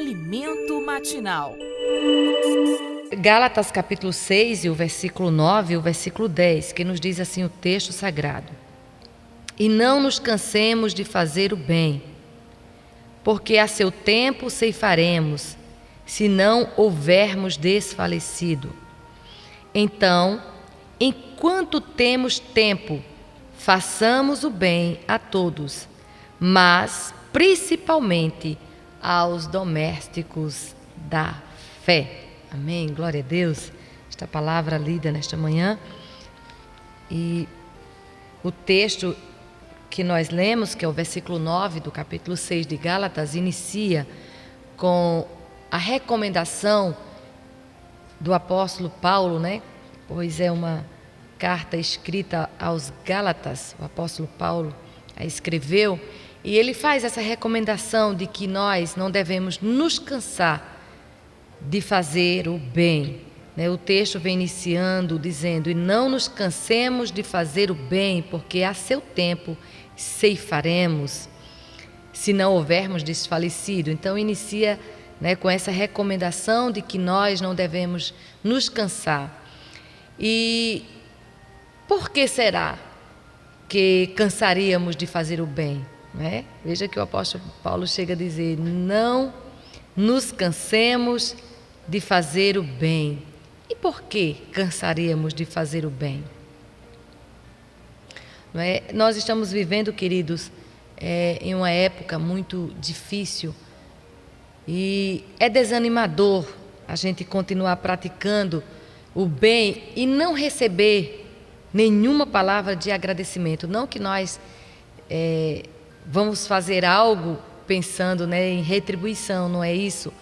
Alimento matinal. Gálatas capítulo 6 e o versículo 9 e o versículo 10, que nos diz assim o texto sagrado: E não nos cansemos de fazer o bem, porque a seu tempo ceifaremos, se não houvermos desfalecido. Então, enquanto temos tempo, façamos o bem a todos, mas principalmente aos domésticos da fé. Amém? Glória a Deus. Esta palavra lida nesta manhã. E o texto que nós lemos, que é o versículo 9 do capítulo 6 de Gálatas, inicia com a recomendação do apóstolo Paulo, né? Pois é uma carta escrita aos Gálatas, o apóstolo Paulo a escreveu, e ele faz essa recomendação de que nós não devemos nos cansar de fazer o bem. O texto vem iniciando dizendo: e não nos cansemos de fazer o bem, porque a seu tempo ceifaremos, se não houvermos desfalecido. Então inicia com essa recomendação de que nós não devemos nos cansar. E por que será que cansaríamos de fazer o bem? Veja que o apóstolo Paulo chega a dizer: não nos cansemos de fazer o bem. E por que cansaríamos de fazer o bem? Nós estamos vivendo, queridos, em uma época muito difícil, e é desanimador a gente continuar praticando o bem e não receber nenhuma palavra de agradecimento. Não que nós vamos fazer algo pensando em retribuição, não é isso,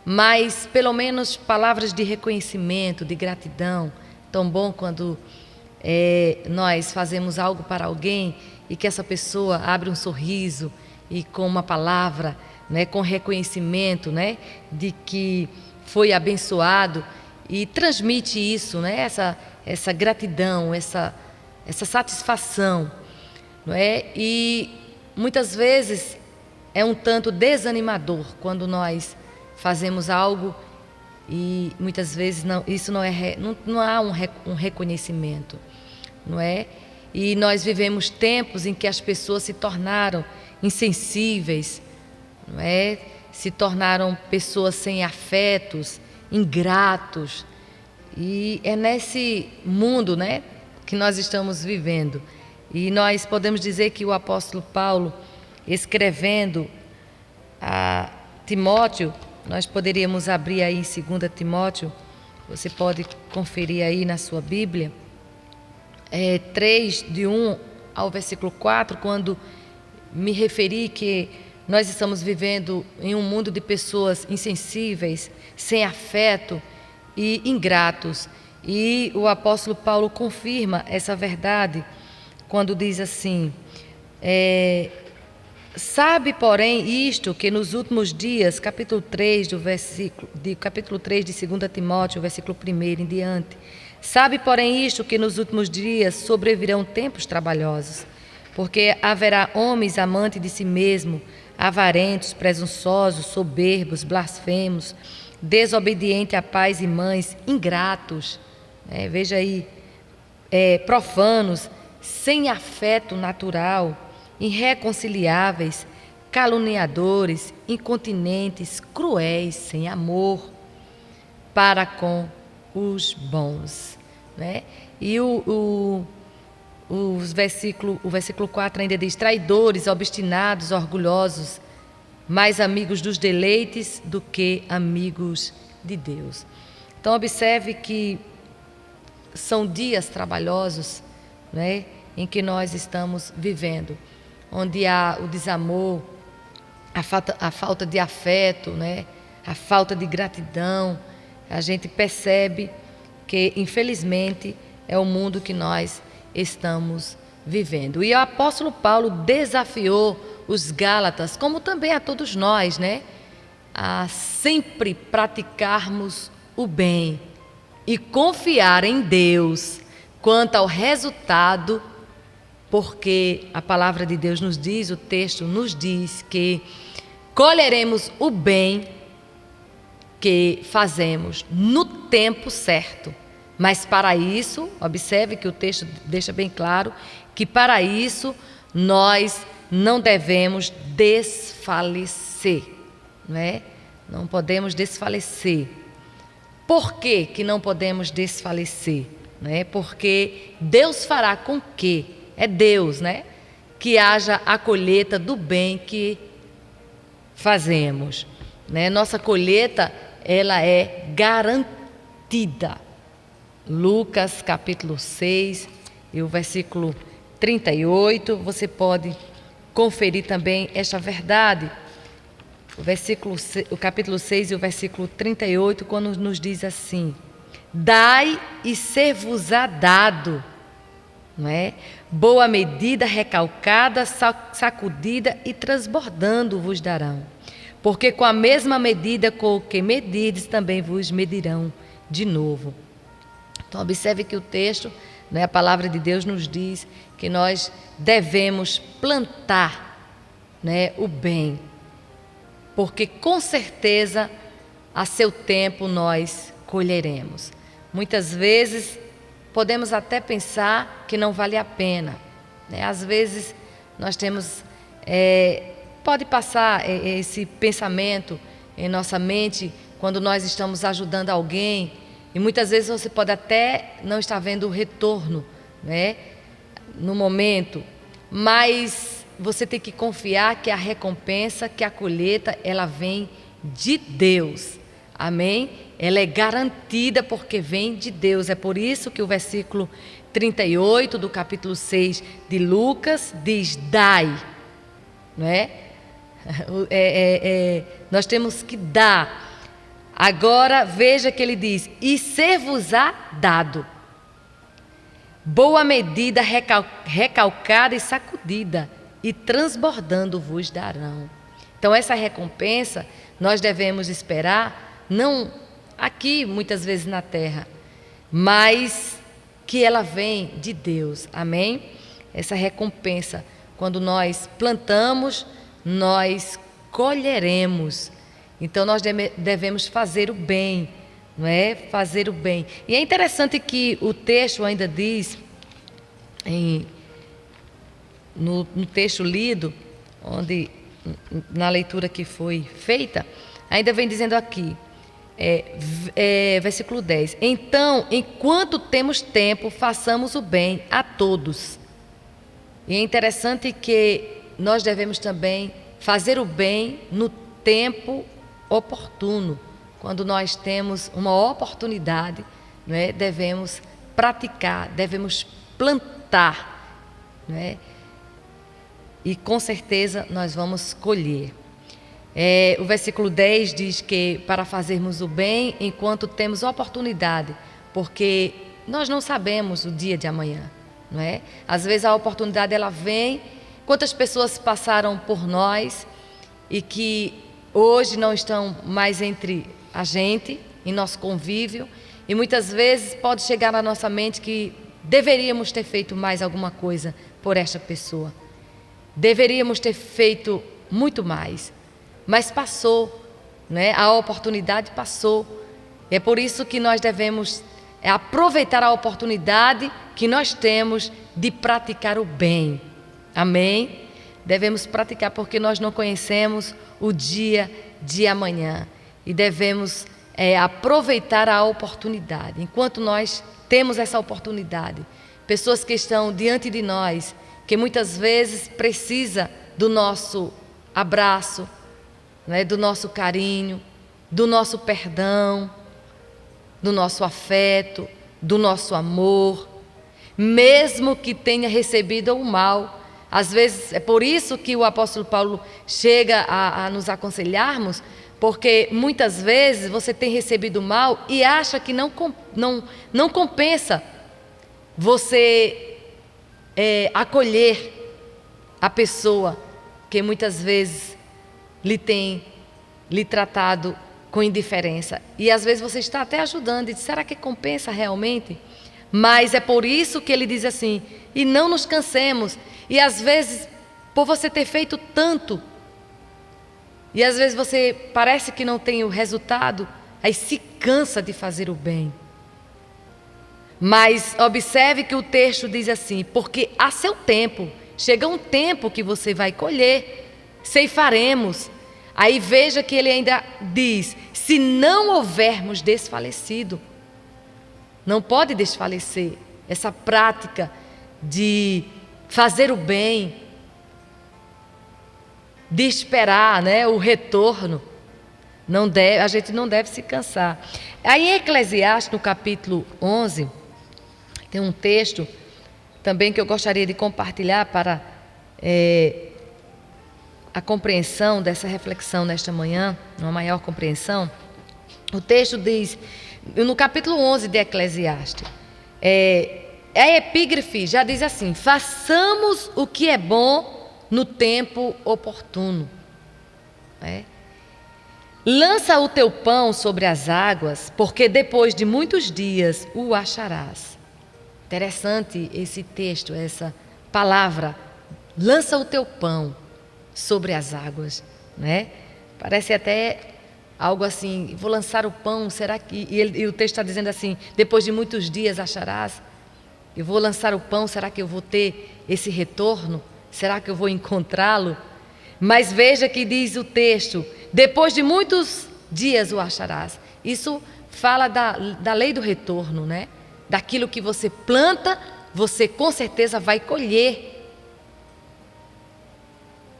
mas pelo menos palavras de reconhecimento, de gratidão. Tão bom quando nós fazemos algo para alguém e que essa pessoa abre um sorriso e com uma palavra, com reconhecimento, de que foi abençoado, e transmite isso, essa gratidão, essa satisfação, E muitas vezes é um tanto desanimador quando nós fazemos algo e muitas vezes não há um reconhecimento, E nós vivemos tempos em que as pessoas se tornaram insensíveis, Se tornaram pessoas sem afetos, ingratos. E é nesse mundo, que nós estamos vivendo. E nós podemos dizer que o apóstolo Paulo, escrevendo a Timóteo, nós poderíamos abrir aí em 2 Timóteo, você pode conferir aí na sua Bíblia, 3, de 1 ao versículo 4, quando me referi que nós estamos vivendo em um mundo de pessoas insensíveis, sem afeto e ingratos. E o apóstolo Paulo confirma essa verdade quando diz assim: sabe, porém, isto, que nos últimos dias, capítulo 3 de 2 Timóteo, versículo 1 em diante, sabe, porém, isto, que nos últimos dias sobrevirão tempos trabalhosos, porque haverá homens amantes de si mesmo, avarentos, presunçosos, soberbos, blasfemos, desobedientes a pais e mães, ingratos, veja aí, profanos, sem afeto natural, irreconciliáveis, caluniadores, incontinentes, cruéis, sem amor para com os bons. E o versículo 4 ainda diz: traidores, obstinados, orgulhosos, mais amigos dos deleites do que amigos de Deus. Então observe que são dias trabalhosos, em que nós estamos vivendo, onde há o desamor, a falta de afeto, a falta de gratidão. A gente percebe que, infelizmente, é o mundo que nós estamos vivendo. E o apóstolo Paulo desafiou os Gálatas, como também a todos nós, a sempre praticarmos o bem e confiar em Deus quanto ao resultado, porque a palavra de Deus nos diz, o texto nos diz que colheremos o bem que fazemos no tempo certo. Mas para isso, observe que o texto deixa bem claro que para isso nós não devemos desfalecer, não é? Não podemos desfalecer. Por que não podemos desfalecer? Não é? Porque Deus fará com que, é Deus, né? Que haja a colheita do bem que fazemos, né? Nossa colheita, ela é garantida. Lucas capítulo 6 e o versículo 38, você pode conferir também esta verdade. O capítulo 6 e o versículo 38, quando nos diz assim: dai e ser-vos-á dado, não é? Boa medida, recalcada, sacudida e transbordando vos darão. Porque com a mesma medida com que medides, também vos medirão de novo. Então, observe que o texto, né, a palavra de Deus nos diz que nós devemos plantar, né, o bem. Porque com certeza, a seu tempo, nós colheremos. Muitas vezes, podemos até pensar que não vale a pena, né? Às vezes, nós temos... pode passar esse pensamento em nossa mente quando nós estamos ajudando alguém, e muitas vezes você pode até não estar vendo o retorno, né, no momento, mas você tem que confiar que a recompensa, que a colheita, ela vem de Deus, amém? Ela é garantida porque vem de Deus. É por isso que o versículo 38 do capítulo 6 de Lucas diz: dai, não é? Nós temos que dar. Agora veja que ele diz: e ser-vos-á dado, boa medida, recalcada e sacudida, e transbordando vos darão. Então essa recompensa nós devemos esperar, não aqui muitas vezes na terra, mas que ela vem de Deus, amém? Essa recompensa, quando nós plantamos, nós colheremos. Então nós devemos fazer o bem, não é? Fazer o bem. E é interessante que o texto ainda diz, no texto lido, na leitura que foi feita, ainda vem dizendo aqui, versículo 10: então, enquanto temos tempo, façamos o bem a todos. E é interessante que nós devemos também fazer o bem no tempo oportuno. Quando nós temos uma oportunidade, não é? Devemos praticar, devemos plantar, não é? E com certeza nós vamos colher. O versículo 10 diz que para fazermos o bem enquanto temos oportunidade, porque nós não sabemos o dia de amanhã, não é? Às vezes a oportunidade ela vem. Quantas pessoas passaram por nós e que hoje não estão mais entre a gente, em nosso convívio, e muitas vezes pode chegar na nossa mente que deveríamos ter feito mais alguma coisa por esta pessoa. Deveríamos ter feito muito mais, mas passou, né? A oportunidade passou. É por isso que nós devemos aproveitar a oportunidade que nós temos de praticar o bem. Amém? Devemos praticar porque nós não conhecemos o dia de amanhã e devemos aproveitar a oportunidade. Enquanto nós temos essa oportunidade, pessoas que estão diante de nós, que muitas vezes precisa do nosso abraço, né, do nosso carinho, do nosso perdão, do nosso afeto, do nosso amor, mesmo que tenha recebido o mal. Às vezes, é por isso que o apóstolo Paulo chega a nos aconselharmos, porque muitas vezes você tem recebido mal e acha que não compensa você acolher a pessoa que muitas vezes lhe tem tratado com indiferença. E às vezes você está até ajudando e diz: será que compensa realmente? Mas é por isso que ele diz assim: e não nos cansemos. E às vezes, por você ter feito tanto, e às vezes você parece que não tem o resultado, aí se cansa de fazer o bem. Mas observe que o texto diz assim: porque a seu tempo, chega um tempo que você vai colher, ceifaremos. Aí veja que ele ainda diz: se não houvermos desfalecido. Não pode desfalecer essa prática de fazer o bem, de esperar, né, o retorno. A gente não deve se cansar. Aí em Eclesiastes, no capítulo 11, tem um texto também que eu gostaria de compartilhar para a compreensão dessa reflexão nesta manhã, uma maior compreensão. O texto diz, no capítulo 11 de Eclesiastes, a epígrafe já diz assim: façamos o que é bom no tempo oportuno. Lança o teu pão sobre as águas, porque depois de muitos dias o acharás. Interessante esse texto, essa palavra. Lança o teu pão sobre as águas, né? Parece até algo assim: vou lançar o pão, será que... E o texto está dizendo assim: depois de muitos dias acharás. Eu vou lançar o pão, será que eu vou ter esse retorno? Será que eu vou encontrá-lo? Mas veja que diz o texto: depois de muitos dias o acharás. Isso fala da lei do retorno, né? Daquilo que você planta, você com certeza vai colher.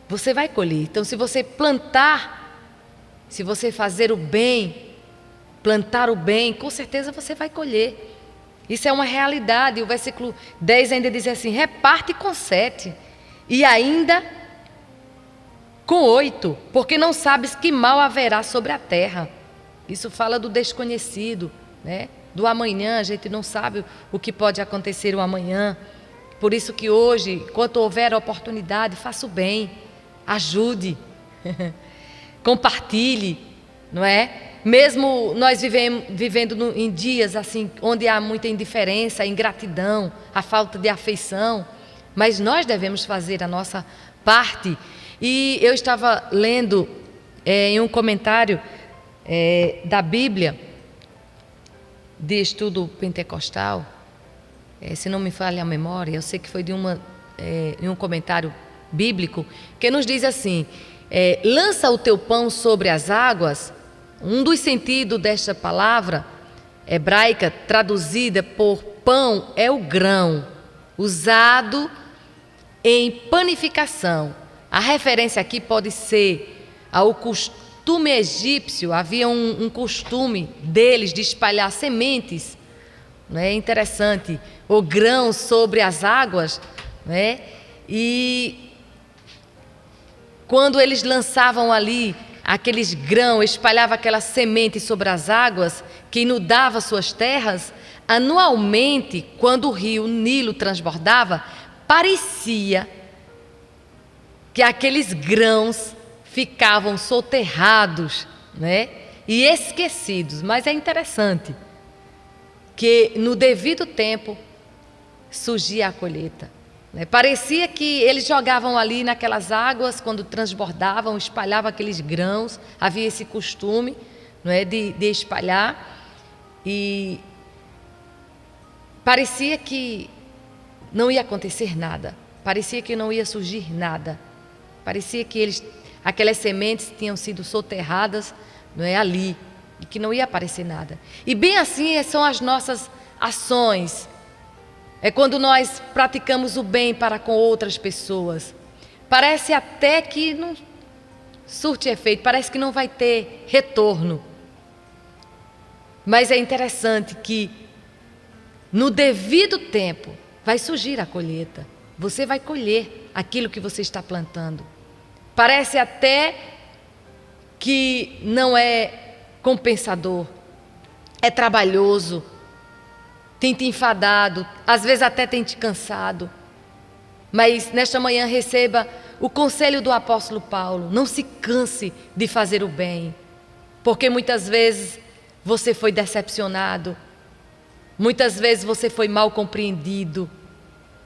Você vai colher. Então, se você plantar, se você fazer o bem, plantar o bem, com certeza você vai colher. Isso é uma realidade. O versículo 10 ainda diz assim: reparte com 7 e ainda com 8, porque não sabes que mal haverá sobre a terra. Isso fala do desconhecido, né? Do amanhã. A gente não sabe o que pode acontecer o amanhã. Por isso que hoje, enquanto houver oportunidade, faça o bem, ajude, compartilhe, não é? Mesmo nós vivendo em dias assim, onde há muita indiferença, ingratidão, a falta de afeição, mas nós devemos fazer a nossa parte. E eu estava lendo em um comentário da Bíblia, de estudo pentecostal, se não me falha a memória, eu sei que foi de um comentário bíblico, que nos diz assim: lança o teu pão sobre as águas. Um dos sentidos desta palavra hebraica, traduzida por pão, é o grão, usado em panificação. A referência aqui pode ser ao costume egípcio. Havia um costume deles de espalhar sementes, é interessante, o grão sobre as águas, né? E quando eles lançavam ali aqueles grãos, espalhava aquela semente sobre as águas que inundava suas terras, anualmente, quando o rio Nilo transbordava, parecia que aqueles grãos ficavam soterrados, né? E esquecidos. Mas é interessante que no devido tempo surgia a colheita. Parecia que eles jogavam ali naquelas águas, quando transbordavam, espalhavam aqueles grãos. Havia esse costume, não é, de espalhar. E parecia que não ia acontecer nada. Parecia que não ia surgir nada. Parecia que aquelas sementes tinham sido soterradas, não é, ali, e que não ia aparecer nada. E bem assim são as nossas ações. É quando nós praticamos o bem para com outras pessoas. Parece até que não surte efeito, parece que não vai ter retorno. Mas é interessante que no devido tempo vai surgir a colheita. Você vai colher aquilo que você está plantando. Parece até que não é compensador, é trabalhoso, tem te enfadado, às vezes até tem te cansado. Mas nesta manhã receba o conselho do apóstolo Paulo: não se canse de fazer o bem, porque muitas vezes você foi decepcionado, muitas vezes você foi mal compreendido,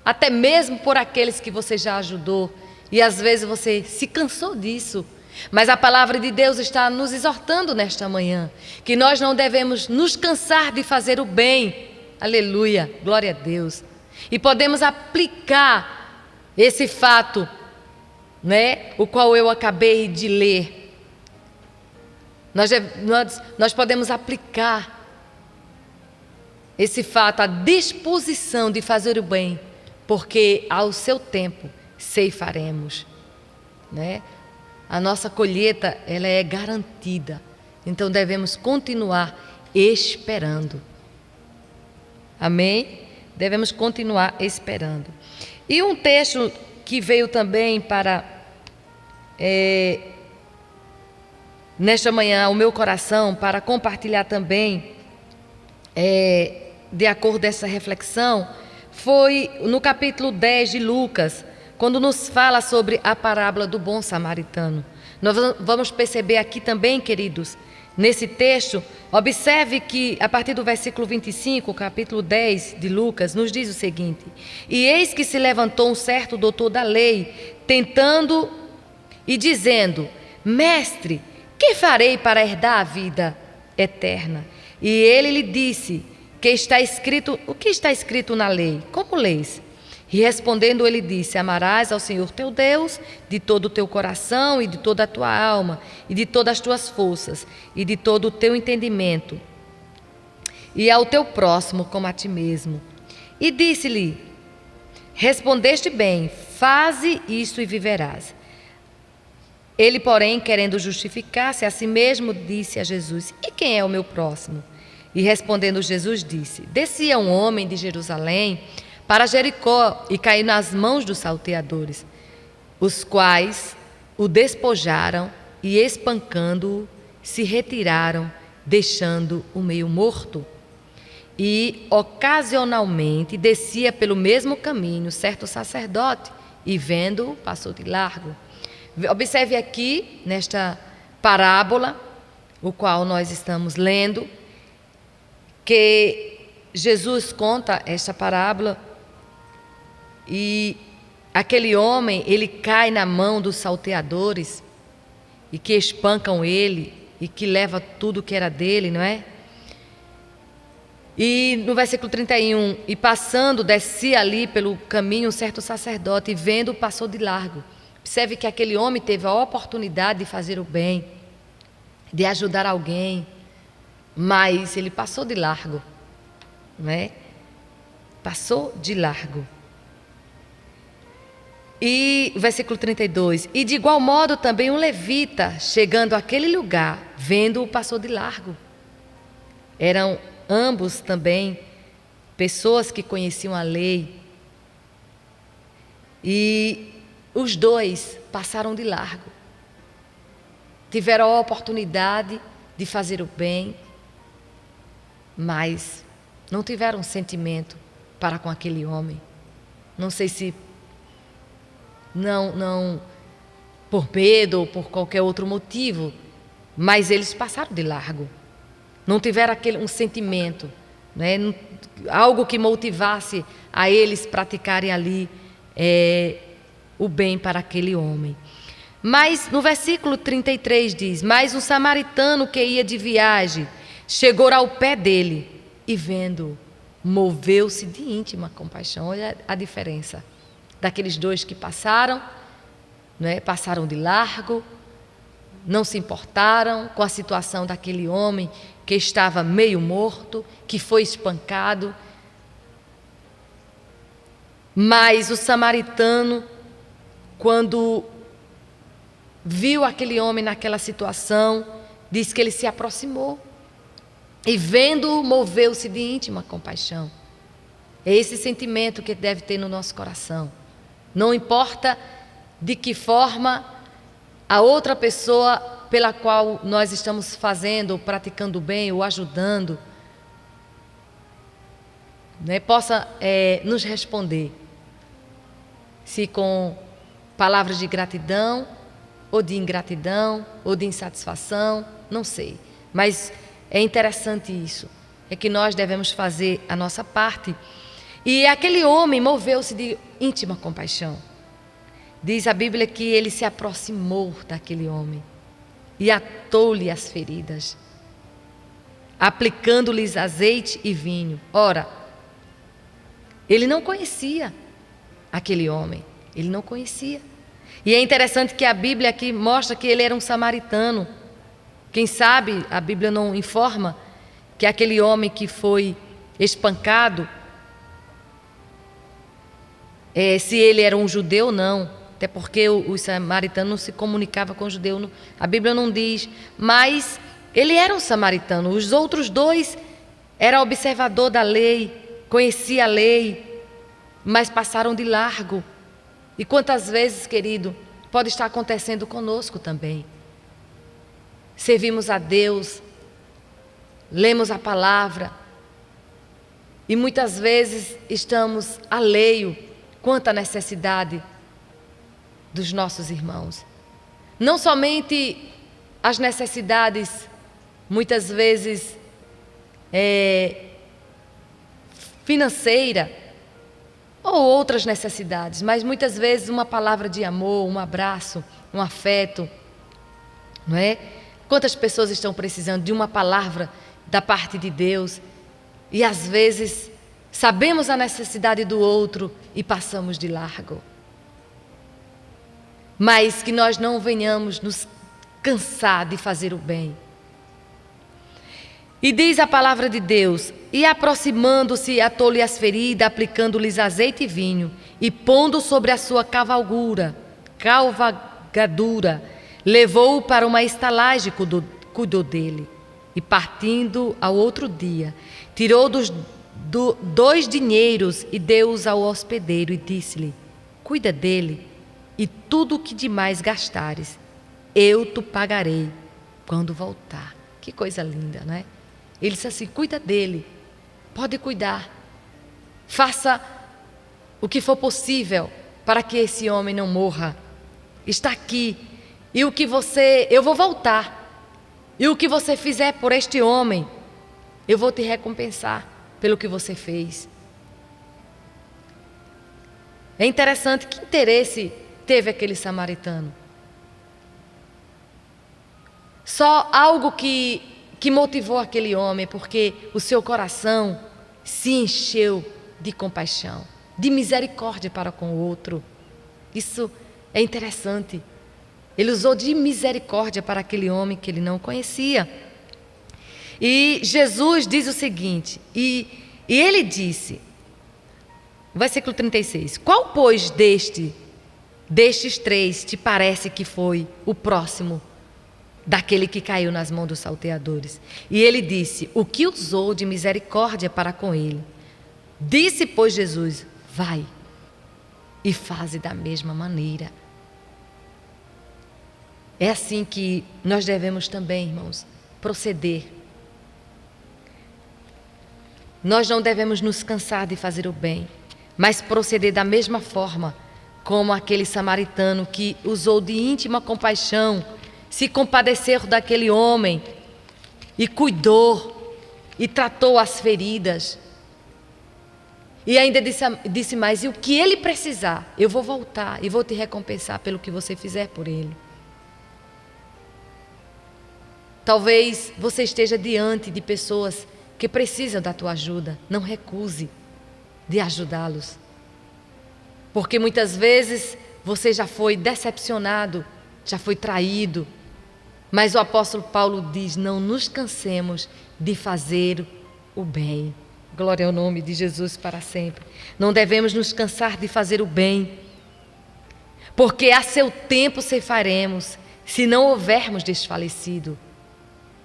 até mesmo por aqueles que você já ajudou, e às vezes você se cansou disso Mas a palavra de Deus está nos exortando nesta manhã, que nós não devemos nos cansar de fazer o bem. Aleluia, glória a Deus. E podemos aplicar esse fato, né, o qual eu acabei de ler. Nós podemos aplicar esse fato, a disposição de fazer o bem, porque ao seu tempo ceifaremos, né? A nossa colheita, ela é garantida. Então devemos continuar esperando. Amém? Devemos continuar esperando. E um texto que veio também para nesta manhã ao meu coração, para compartilhar também, de acordo com essa reflexão, foi no capítulo 10 de Lucas, quando nos fala sobre a parábola do bom samaritano. Nós vamos perceber aqui também, queridos, nesse texto, observe que a partir do versículo 25, capítulo 10 de Lucas, nos diz o seguinte: E eis que se levantou um certo doutor da lei, tentando e dizendo: Mestre, que farei para herdar a vida eterna? E ele lhe disse: que está escrito, o que está escrito na lei? Como leis? E respondendo ele disse: amarás ao Senhor teu Deus de todo o teu coração e de toda a tua alma e de todas as tuas forças e de todo o teu entendimento, e ao teu próximo como a ti mesmo. E disse-lhe: respondeste bem, faze isto e viverás. Ele, porém, querendo justificar-se a si mesmo, disse a Jesus: e quem é o meu próximo? E respondendo Jesus disse: descia um homem de Jerusalém para Jericó e caiu nas mãos dos salteadores, os quais o despojaram e, espancando-o, se retiraram, deixando-o meio morto. E, ocasionalmente, descia pelo mesmo caminho certo sacerdote e, vendo-o, passou de largo. Observe aqui, nesta parábola, o qual nós estamos lendo, que Jesus conta esta parábola e aquele homem, ele cai na mão dos salteadores e que espancam ele e que leva tudo que era dele, não é? E no versículo 31, e passando, descia ali pelo caminho um certo sacerdote e vendo, passou de largo. Observe que aquele homem teve a oportunidade de fazer o bem, de ajudar alguém, mas ele passou de largo, não é? Passou de largo. E versículo 32, e de igual modo também um levita, chegando àquele lugar, vendo-o, passou de largo. Eram ambos também pessoas que conheciam a lei, e os dois passaram de largo. Tiveram a oportunidade de fazer o bem, mas não tiveram sentimento para com aquele homem. Não sei se não por medo ou por qualquer outro motivo, mas eles passaram de largo. Não tiveram um sentimento, né? Algo que motivasse a eles praticarem ali o bem para aquele homem. Mas no versículo 33 diz: mas um samaritano que ia de viagem chegou ao pé dele e, vendo, moveu-se de íntima compaixão. Olha a diferença daqueles dois que passaram, né? Passaram de largo, não se importaram com a situação daquele homem que estava meio morto, que foi espancado. Mas o samaritano, quando viu aquele homem naquela situação, diz que ele se aproximou e, vendo-o, moveu-se de íntima compaixão. É esse sentimento que deve ter no nosso coração. Não importa de que forma a outra pessoa pela qual nós estamos fazendo ou praticando o bem ou ajudando, né, possa nos responder, se com palavras de gratidão ou de ingratidão ou de insatisfação, não sei, mas é interessante isso, é que nós devemos fazer a nossa parte. E aquele homem moveu-se de íntima compaixão. Diz a Bíblia que ele se aproximou daquele homem e atou-lhe as feridas, aplicando-lhes azeite e vinho. Ora, ele não conhecia aquele homem, ele não conhecia. E é interessante que a Bíblia aqui mostra que ele era um samaritano. Quem sabe a Bíblia não informa que aquele homem que foi espancado, se ele era um judeu ou não, até porque os samaritanos não se comunicavam com o judeu, a Bíblia não diz, mas ele era um samaritano. Os outros dois eram observador da lei, conhecia a lei, mas passaram de largo. E quantas vezes, querido, pode estar acontecendo conosco também. Servimos a Deus, lemos a palavra e muitas vezes estamos alheio quanto à necessidade dos nossos irmãos. Não somente as necessidades, muitas vezes financeira ou outras necessidades, mas muitas vezes uma palavra de amor, um abraço, um afeto, não é? Quantas pessoas estão precisando de uma palavra da parte de Deus e às vezes sabemos a necessidade do outro e passamos de largo. Mas que nós não venhamos nos cansar de fazer o bem. E diz a palavra de Deus: e aproximando-se, atou-lhe as feridas, aplicando-lhes azeite e vinho, e pondo sobre a sua cavalgadura, levou-o para uma estalagem, cuidou dele. E partindo ao outro dia, tirou 2 dinheiros e deu-os ao hospedeiro e disse-lhe: cuida dele, e tudo o que demais gastares, eu te pagarei quando voltar. Que coisa linda, não é? Ele disse assim: cuida dele, pode cuidar, faça o que for possível para que esse homem não morra. Está aqui, e eu vou voltar, e o que você fizer por este homem, eu vou te recompensar pelo que você fez. É interessante, que interesse teve aquele samaritano? Só algo que motivou aquele homem, porque o seu coração se encheu de compaixão, de misericórdia para com o outro. Isso é interessante. Ele usou de misericórdia para aquele homem que ele não conhecia. E Jesus diz o seguinte, e ele disse, versículo 36, qual, pois, destes 3 te parece que foi o próximo daquele que caiu nas mãos dos salteadores? E ele disse, o que usou de misericórdia para com ele. Disse, pois, Jesus, vai e faze da mesma maneira. É assim que nós devemos também, irmãos, proceder. Nós não devemos nos cansar de fazer o bem, mas proceder da mesma forma como aquele samaritano que usou de íntima compaixão, se compadeceu daquele homem e cuidou e tratou as feridas. E ainda disse mais, e o que ele precisar, eu vou voltar e vou te recompensar pelo que você fizer por ele. Talvez você esteja diante de pessoas que precisam da tua ajuda. Não recuse de ajudá-los. Porque muitas vezes você já foi decepcionado, já foi traído. Mas o apóstolo Paulo diz, não nos cansemos de fazer o bem. Glória ao nome de Jesus para sempre. Não devemos nos cansar de fazer o bem. Porque a seu tempo ceifaremos, se não houvermos desfalecido.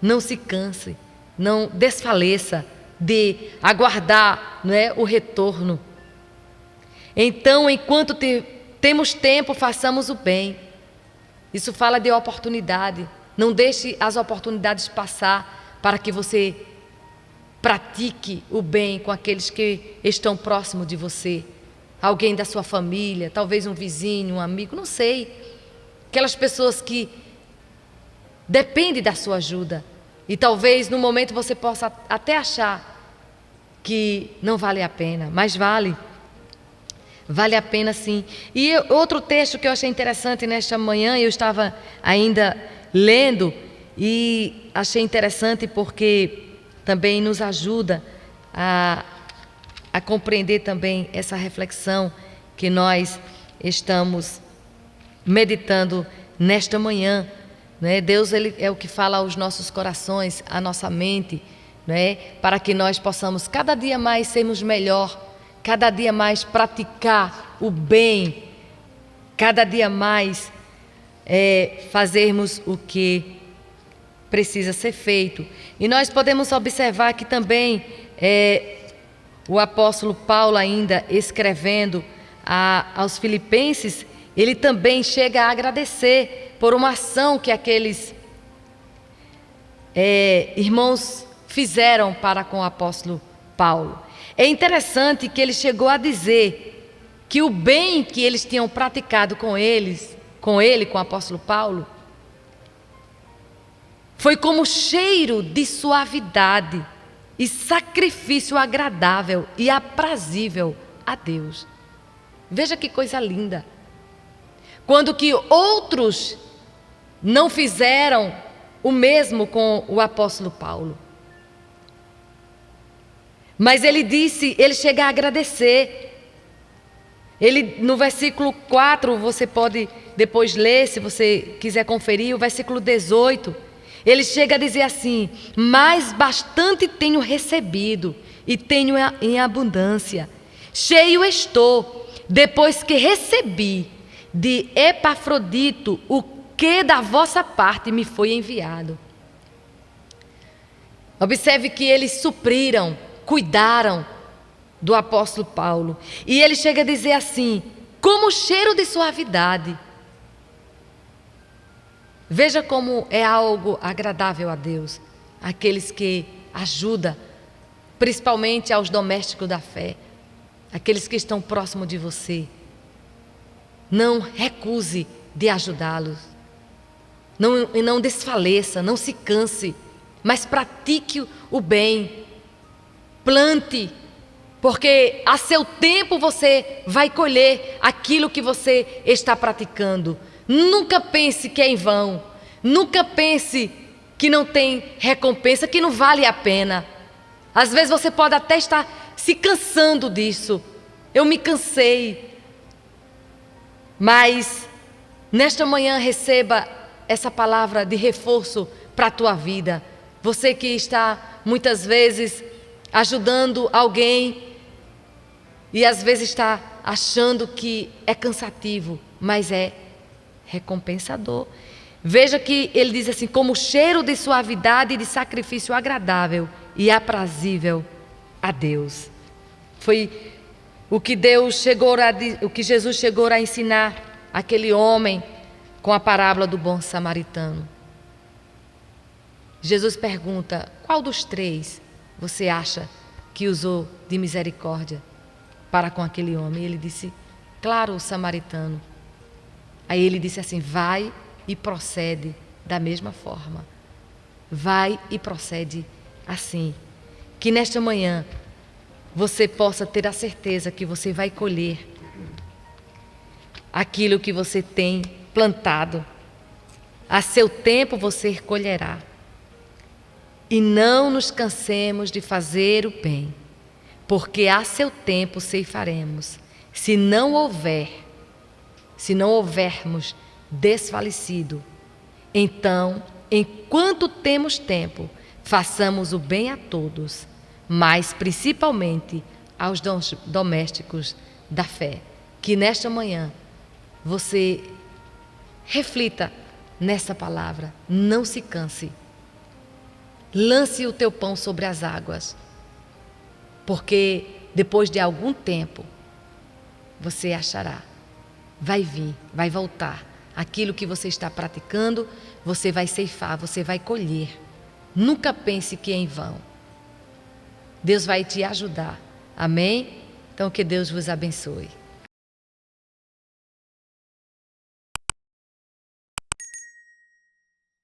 Não se canse, não desfaleça de aguardar, não é, o retorno. Então, enquanto temos tempo, façamos o bem. Isso fala de oportunidade. Não deixe as oportunidades passar para que você pratique o bem com aqueles que estão próximos de você. Alguém da sua família, talvez um vizinho, um amigo, não sei. Aquelas pessoas que dependem da sua ajuda. E talvez no momento você possa até achar que não vale a pena, mas vale. Vale a pena sim. E outro texto que eu achei interessante nesta manhã, eu estava ainda lendo e achei interessante porque também nos ajuda a compreender também essa reflexão que nós estamos meditando nesta manhã. Né? Deus, Ele é o que fala aos nossos corações, à nossa mente, né? Para que nós possamos cada dia mais sermos melhor, cada dia mais praticar o bem, cada dia mais fazermos o que precisa ser feito. E nós podemos observar que também o apóstolo Paulo, ainda escrevendo aos Filipenses, ele também chega a agradecer por uma ação que aqueles irmãos fizeram para com o apóstolo Paulo. É interessante que ele chegou a dizer que o bem que eles tinham praticado com ele, com o apóstolo Paulo, foi como cheiro de suavidade e sacrifício agradável e aprazível a Deus. Veja que coisa linda. Quando que outros não fizeram o mesmo com o apóstolo Paulo. Mas ele chega a agradecer. Ele, no versículo 4, você pode depois ler, se você quiser conferir, o versículo 18, ele chega a dizer assim: mas bastante tenho recebido e tenho em abundância. Cheio estou, depois que recebi de Epafrodito o que da vossa parte me foi enviado. Observe que eles supriram, cuidaram do apóstolo Paulo. E ele chega a dizer assim, como cheiro de suavidade. Veja como é algo agradável a Deus, aqueles que ajudam, principalmente aos domésticos da fé, aqueles que estão próximos de você. Não recuse de ajudá-los. Não desfaleça, não se canse, mas pratique o bem. Plante, porque a seu tempo você vai colher aquilo que você está praticando. Nunca pense que é em vão. Nunca pense que não tem recompensa, que não vale a pena. Às vezes você pode até estar se cansando disso. Eu me cansei. Mas nesta manhã receba essa palavra de reforço para a tua vida. Você que está muitas vezes ajudando alguém e às vezes está achando que é cansativo, mas é recompensador. Veja que ele diz assim, como cheiro de suavidade e de sacrifício agradável e aprazível a Deus. Foi o que o que Jesus chegou a ensinar aquele homem com a parábola do bom samaritano. Jesus pergunta, qual dos três você acha que usou de misericórdia para com aquele homem? Ele disse, claro, o samaritano. Aí ele disse assim, vai e procede da mesma forma. Vai e procede assim. Que nesta manhã você possa ter a certeza que você vai colher aquilo que você tem plantado. A seu tempo você colherá. E não nos cansemos de fazer o bem, porque a seu tempo ceifaremos, se não houvermos desfalecido. Então, enquanto temos tempo, façamos o bem a todos, mas principalmente aos domésticos da fé. Que nesta manhã você reflita nessa palavra, não se canse. Lance o teu pão sobre as águas, porque depois de algum tempo você achará, vai vir, vai voltar. Aquilo que você está praticando, você vai ceifar, você vai colher. Nunca pense que é em vão. Deus vai te ajudar. Amém? Então que Deus vos abençoe.